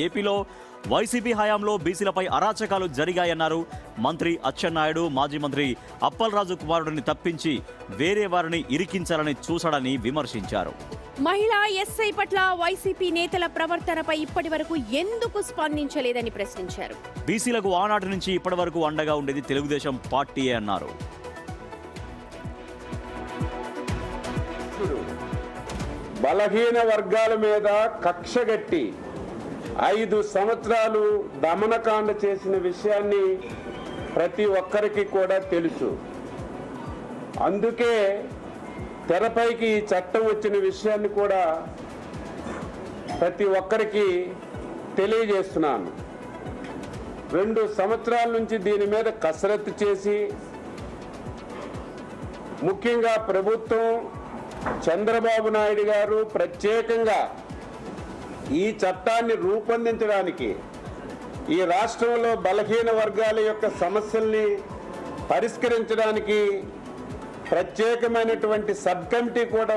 ఏపీలో వైసీపీ హయాంలో బీసీలపై అరాచకాలు జరిగాయన్నారు మంత్రి అచ్చెన్నాయుడు. మాజీ మంత్రి అప్పలరాజు కుమారుడిని తప్పించి వేరే వారిని ఇరికించాలని చూశాడని విమర్శించారు. మహిళా ఎస్ఐ పట్ల వైసీపీ నేతల ప్రవర్తనపై ఇప్పటి వరకు ఎందుకు స్పందించలేదని ప్రశ్నించారు. బీసీలకు ఆనాటి నుంచి ఇప్పటి వరకు అండగా ఉండేది తెలుగుదేశం పార్టీయే అన్నారు. బలహీన వర్గాల మీద కక్షగట్టి 5 సంవత్సరాలు దమనకాండ చేసిన విషయాన్ని ప్రతి ఒక్కరికి కూడా తెలుసు. అందుకే తెరపైకి ఈ చట్టం వచ్చిన విషయాన్ని కూడా ప్రతి ఒక్కరికి తెలియజేస్తున్నాను. 2 సంవత్సరాల నుంచి దీని మీద కసరత్తు చేసి ముఖ్యంగా ప్రభుత్వం చంద్రబాబు నాయుడు గారు ప్రత్యేకంగా ఈ చట్టాన్ని రూపొందించడానికి, ఈ రాష్ట్రంలో బలహీన వర్గాల యొక్క సమస్యల్ని పరిష్కరించడానికి ప్రత్యేకమైనటువంటి సబ్ కమిటీ కూడా